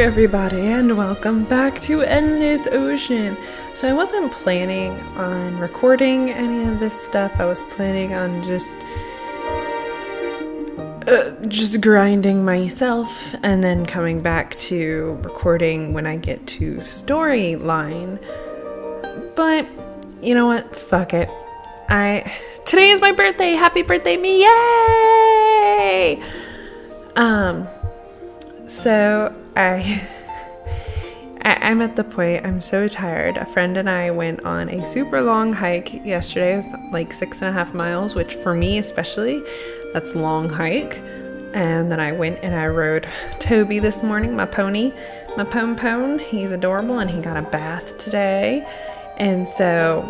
everybody, and welcome back to Endless Ocean. So I wasn't planning on recording any of this stuff. I was planning on just grinding myself and then coming back to recording when I get to storyline. But you know what? Fuck it. Today is my birthday. Happy birthday me. Yay! So I'm at the point, I'm so tired. A friend and I went on a super long hike yesterday. It was like 6.5 miles, which for me especially, that's a long hike. And then I went and I rode Toby this morning, my pony, my pone. He's adorable and he got a bath today. And so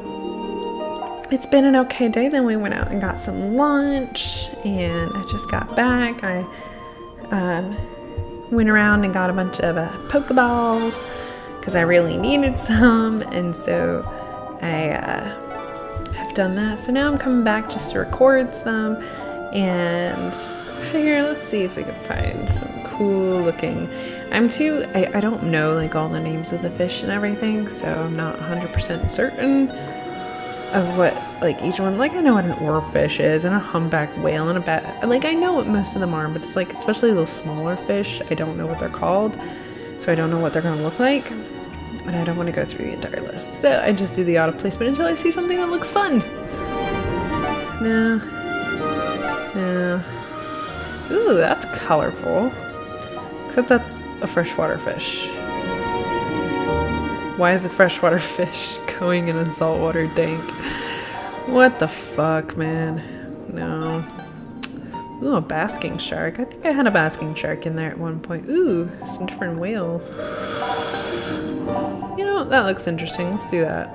it's been an okay day. Then we went out and got some lunch and I just got back. I went around and got a bunch of Pokeballs because I really needed some, and so I have done that. So now I'm coming back just to record some and figure, let's see if we can find some cool looking. I don't know like all the names of the fish and everything, so I'm not 100% certain of what like each one, like I know what an oarfish is and a humpback whale and a bat, like I know what most of them are, but it's like especially the smaller fish, I don't know what they're called, so I don't know what they're gonna look like, and I don't want to go through the entire list, so I just do the auto placement until I see something that looks fun. No. Ooh, that's colorful, except that's a freshwater fish. Why is a freshwater fish going in a saltwater tank? What the fuck, man? No. Ooh, a basking shark. I think I had a basking shark in there at one point. Ooh, some different whales. You know, that looks interesting. Let's do that.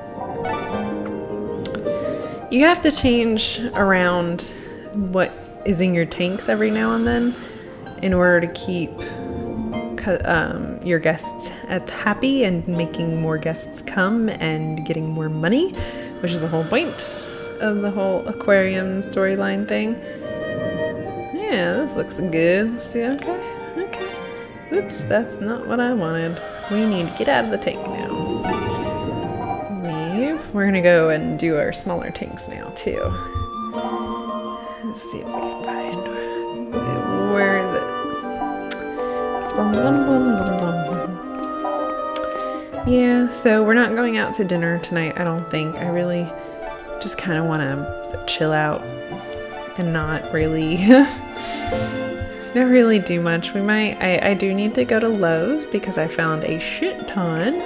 You have to change around what is in your tanks every now and then in order to keep your guests happy and making more guests come and getting more money, which is the whole point of the whole aquarium storyline thing. Yeah, this looks good. Let's see. Okay. Oops, that's not what I wanted. We need to get out of the tank now. Leave. We're gonna go and do our smaller tanks now too. Let's see if we can find. Where is it? Yeah, so we're not going out to dinner tonight, I don't think. I really just kind of want to chill out and not really do much. I do need to go to Lowe's because I found a shit ton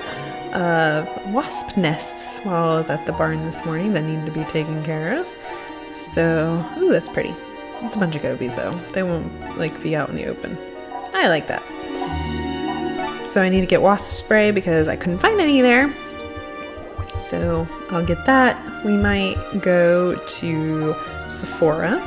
of wasp nests while I was at the barn this morning that need to be taken care of. So, ooh, that's pretty. It's a bunch of gobies though. They won't like be out in the open. I like that. So I need to get wasp spray because I couldn't find any there. So I'll get that. We might go to Sephora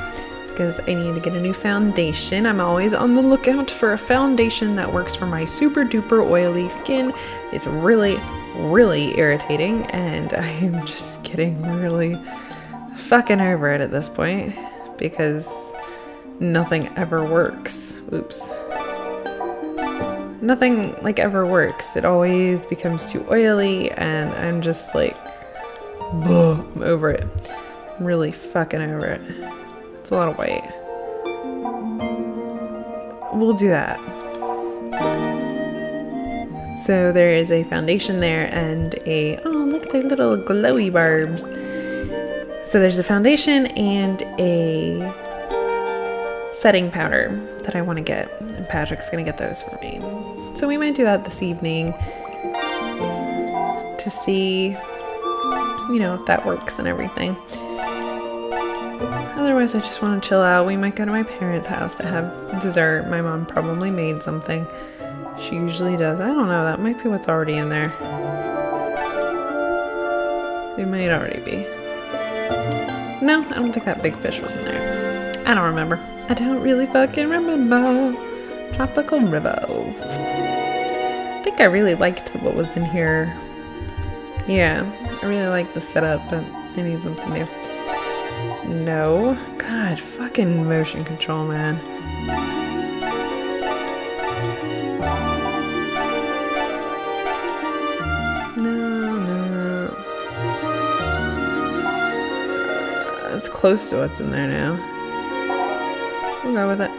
because I need to get a new foundation. I'm always on the lookout for a foundation that works for my super duper oily skin. It's really, really irritating and I'm just getting really fucking over it at this point because nothing ever works. Oops. Nothing like ever works. It always becomes too oily and I'm just like, I'm over it. I'm really fucking over it. It's a lot of white. We'll do that. So there is a foundation there and oh look at the little glowy barbs. So there's a foundation and a setting powder that I want to get, and Patrick's gonna get those for me. So we might do that this evening to see, you know, if that works and everything. Otherwise, I just want to chill out. We might go to my parents' house to have dessert. My mom probably made something. She usually does. I don't know. That might be what's already in there. It might already be. No, I don't think that big fish was in there. I don't remember. I don't really fucking remember. Tropical rivers. I think I really liked what was in here. Yeah, I really like the setup, but I need something new. No. God, fucking motion control, man. close to what's in there now. We'll go with it.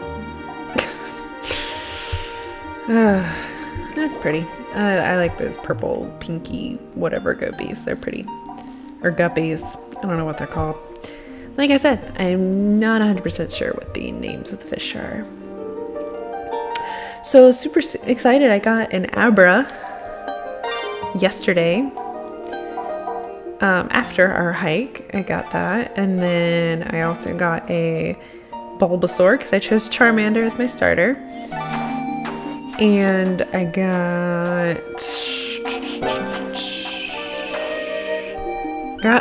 That's pretty. I like those purple, pinky, whatever guppies. They're pretty. Or guppies. I don't know what they're called. Like I said, I'm not 100% sure what the names of the fish are. So super excited. I got an Abra yesterday. After our hike, I got that. And then I also got a Bulbasaur because I chose Charmander as my starter. And I got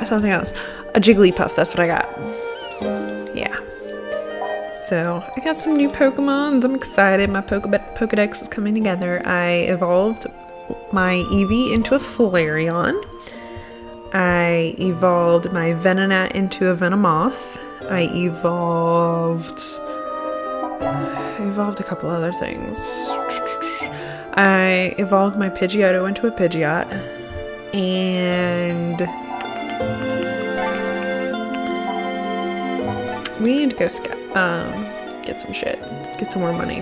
something else. A Jigglypuff, that's what I got. Yeah. So, I got some new Pokemons. I'm excited. My Pokedex is coming together. I evolved my Eevee into a Flareon. I evolved my Venonat into a Venomoth. I evolved a couple other things. I evolved my Pidgeotto into a Pidgeot. And we need to go get some shit. Get some more money.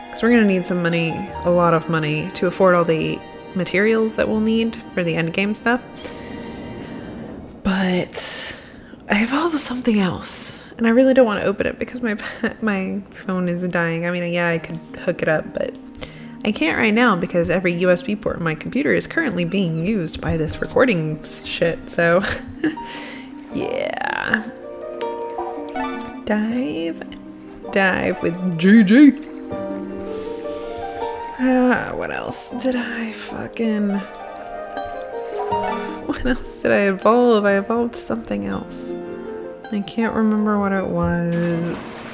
Because we're going to need some money, a lot of money, to afford all the materials that we'll need for the endgame stuff. But I evolved something else. And I really don't want to open it because my phone is dying. I mean, yeah, I could hook it up, but I can't right now because every USB port in my computer is currently being used by this recording shit. So, yeah. Dive with GG. What else did I evolve? I evolved something else. I can't remember what it was.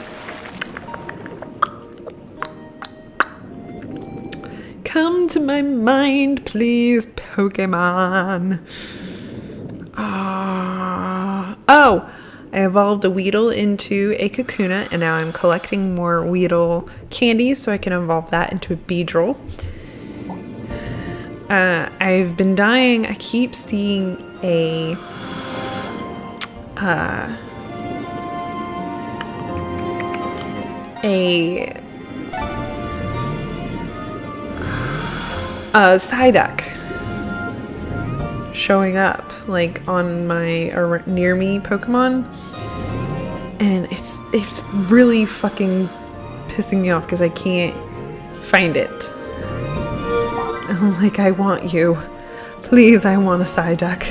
Come to my mind, please, Pokemon. Oh! I evolved a Weedle into a Kakuna, and now I'm collecting more Weedle candies so I can evolve that into a Beedrill. I've been dying. I keep seeing a Psyduck showing up like on my near me Pokemon, and it's really fucking pissing me off because I can't find it. I'm like, I want you, please, I want a Psyduck.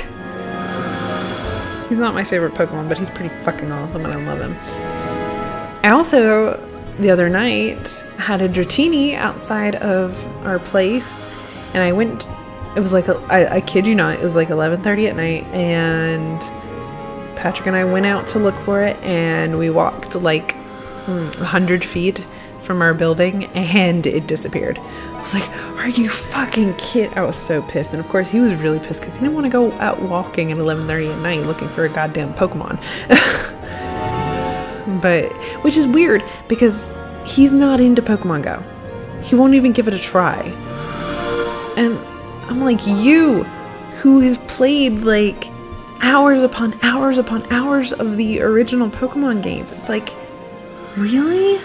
He's not my favorite Pokemon, but he's pretty fucking awesome and I love him. I also the other night had a Dratini outside of our place, and I went. It was like, I kid you not, it was like 11:30 at night, and Patrick and I went out to look for it, and we walked like 100 feet from our building, and it disappeared. I was like, are you fucking kidding? I was so pissed, and of course he was really pissed because he didn't want to go out walking at 11:30 at night looking for a goddamn Pokemon. But, which is weird, because he's not into Pokemon Go. He won't even give it a try. And I'm like, you, who has played like hours upon hours upon hours of the original Pokemon games. It's like, really?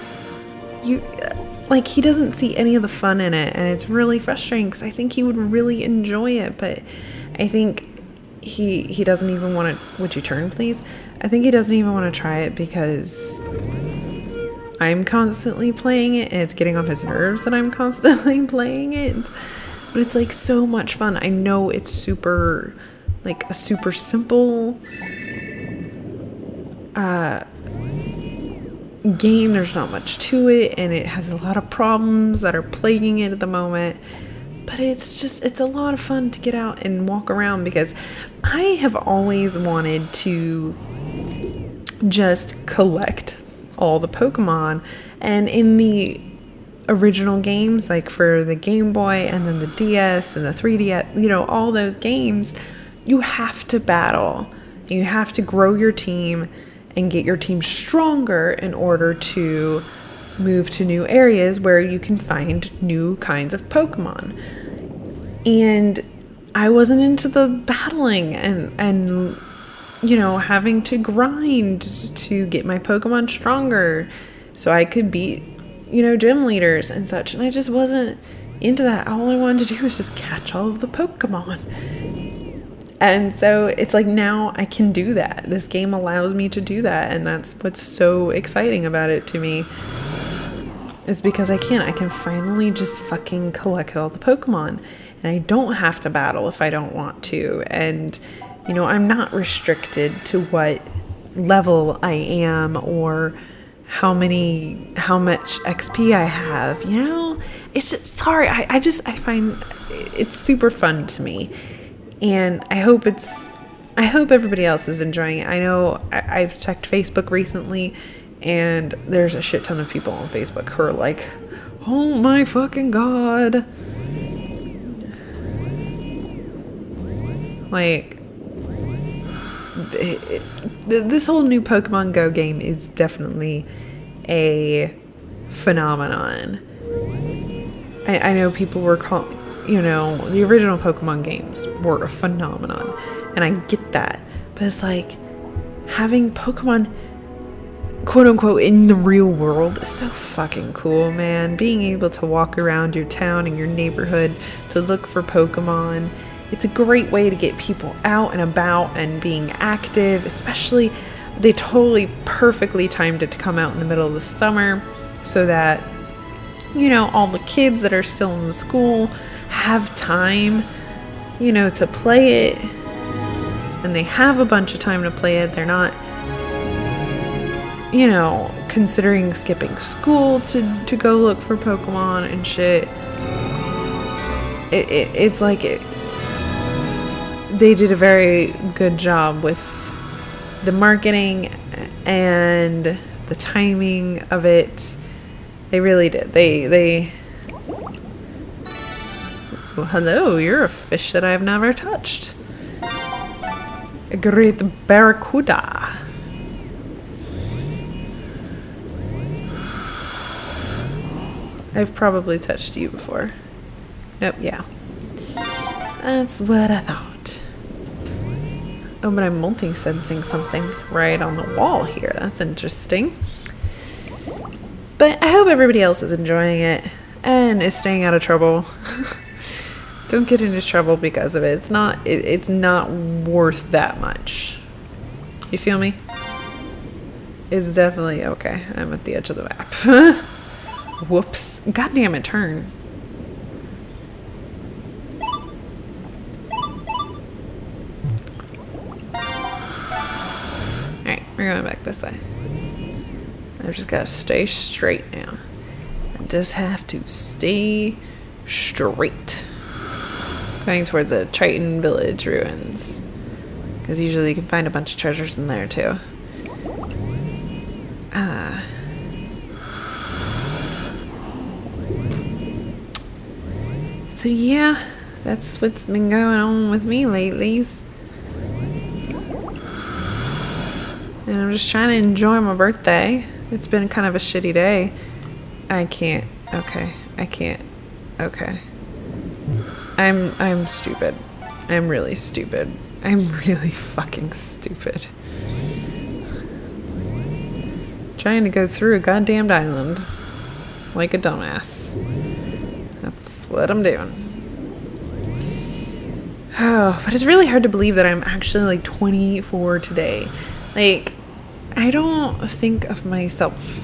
Like, he doesn't see any of the fun in it, and it's really frustrating because I think he would really enjoy it, but I think he doesn't even want to. Would you turn, please? I think he doesn't even want to try it because I'm constantly playing it, and it's getting on his nerves that I'm constantly playing it. But it's like so much fun. I know it's super, like a super simple game. There's not much to it, and it has a lot of problems that are plaguing it at the moment. But it's a lot of fun to get out and walk around because I have always wanted to just collect all the Pokemon. And in the original games, like for the Game Boy and then the DS and the 3DS, you know, all those games, you have to battle. You have to grow your team and get your team stronger in order to move to new areas where you can find new kinds of Pokemon. And I wasn't into the battling, and having to grind to get my Pokemon stronger so I could beat, gym leaders and such. And I just wasn't into that. All I wanted to do was just catch all of the Pokemon. And so it's like now I can do that. This game allows me to do that. And that's what's so exciting about it to me. Is because I can finally just fucking collect all the Pokemon. And I don't have to battle if I don't want to. And, I'm not restricted to what level I am or how much XP I have, It's just, sorry, I find it's super fun to me. And I hope everybody else is enjoying it. I know I've checked Facebook recently, and there's a shit ton of people on Facebook who are like, oh my fucking god. Like, this whole new Pokemon Go game is definitely a phenomenon. I know people were calling, the original Pokemon games were a phenomenon, and I get that, but it's like having Pokemon quote unquote in the real world is so fucking cool, man. Being able to walk around your town and your neighborhood to look for Pokemon, it's a great way to get people out and about and being active. Especially, they totally perfectly timed it to come out in the middle of the summer so that all the kids that are still in the school have time, to play it, and they have a bunch of time to play it. They're not, considering skipping school to go look for Pokemon and shit. It's like they did a very good job with the marketing and the timing of it. They really did. Well, hello, you're a fish that I've never touched. A great barracuda. I've probably touched you before. Nope, yeah. That's what I thought. Oh, but I'm multi-sensing something right on the wall here. That's interesting. But I hope everybody else is enjoying it and is staying out of trouble. Don't get into trouble because of it. It's not worth that much. You feel me? It's definitely okay. I'm at the edge of the map. Whoops. God damn it, turn. Alright, we're going back this way. I've just got to stay straight now. I just have to stay straight. Going towards the Triton Village ruins. Because usually you can find a bunch of treasures in there too. So yeah, that's what's been going on with me lately. And I'm just trying to enjoy my birthday. It's been kind of a shitty day. I can't. Okay. I'm stupid. I'm really stupid. I'm really fucking stupid. Trying to go through a goddamned island like a dumbass. That's what I'm doing. Oh, but it's really hard to believe that I'm actually like 24 today. Like, I don't think of myself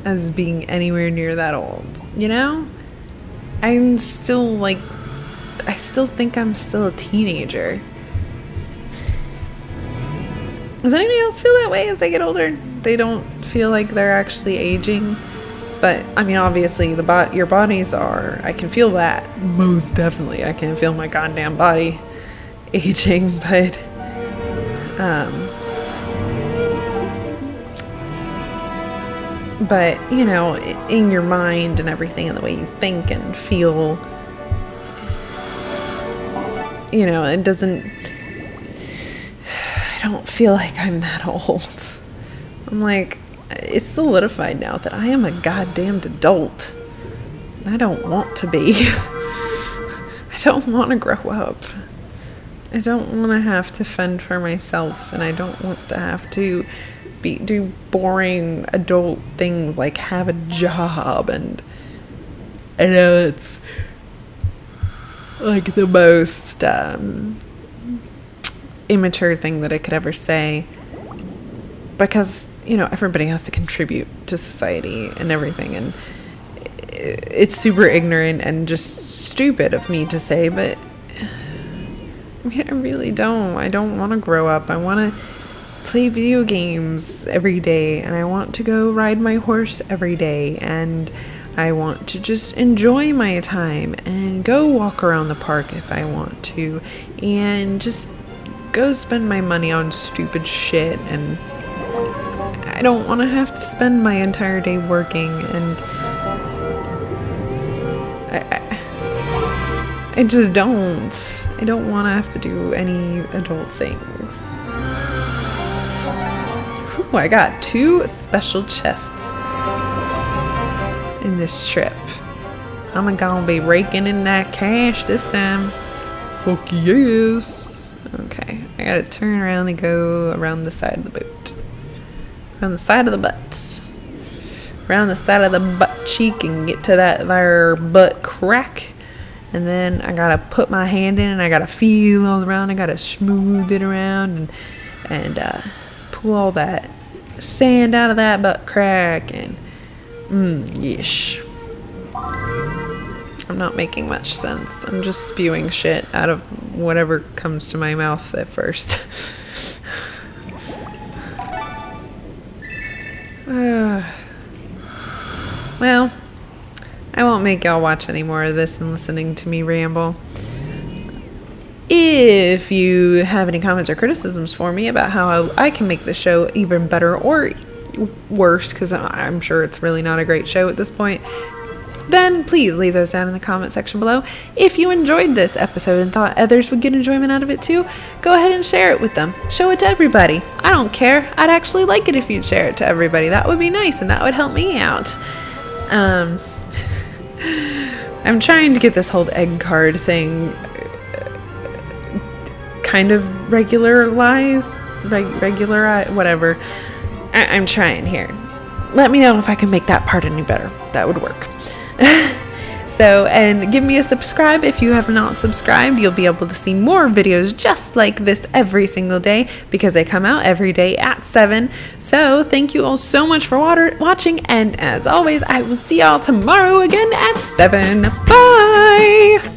as being anywhere near that old, I'm still like, I still think I'm still a teenager. Does anybody else feel that way as they get older? They don't feel like they're actually aging. But, I mean, obviously, your bodies are, I can feel that. Most definitely. I can feel my goddamn body aging, but, in your mind and everything and the way you think and feel, it doesn't, I don't feel like I'm that old. I'm like, it's solidified now that I am a goddamned adult. And I don't want to be. I don't want to grow up. I don't want to have to fend for myself, and I don't want to have to do boring adult things like have a job. And I know it's like the most immature thing that I could ever say, because everybody has to contribute to society and everything, and it's super ignorant and just stupid of me to say, but I really don't. I don't want to grow up. I want to play video games every day, and I want to go ride my horse every day, and I want to just enjoy my time and go walk around the park if I want to, and just go spend my money on stupid shit. And I don't want to have to spend my entire day working, and I just don't. I don't want to have to do any adult things. Ooh, I got 2 special chests in this trip. I'm gonna be raking in that cash this time. Fuck yes. Okay, I gotta turn around and go around the side of the boot. Around the side of the butt. Around the side of the butt cheek and get to that there butt crack. And then I gotta put my hand in and I gotta feel all around. I gotta smooth it around and pull all that sand out of that butt crack. And yeesh. I'm not making much sense. I'm just spewing shit out of whatever comes to my mouth at first. Well, I won't make y'all watch any more of this and listening to me ramble. If you have any comments or criticisms for me about how I can make the show even better or worse, because I'm sure it's really not a great show at this point, then please leave those down in the comment section below. If you enjoyed this episode and thought others would get enjoyment out of it too, go ahead and share it with them. Show it to everybody. I don't care. I'd actually like it if you'd share it to everybody. That would be nice, and that would help me out. I'm trying to get this whole egg card thing kind of regularized, whatever. I'm trying here. Let me know if I can make that part any better. That would work. So, and give me a subscribe if you have not subscribed. You'll be able to see more videos just like this every single day, because they come out every day at 7. So thank you all so much for watching, and as always, I will see y'all tomorrow again at 7. Bye!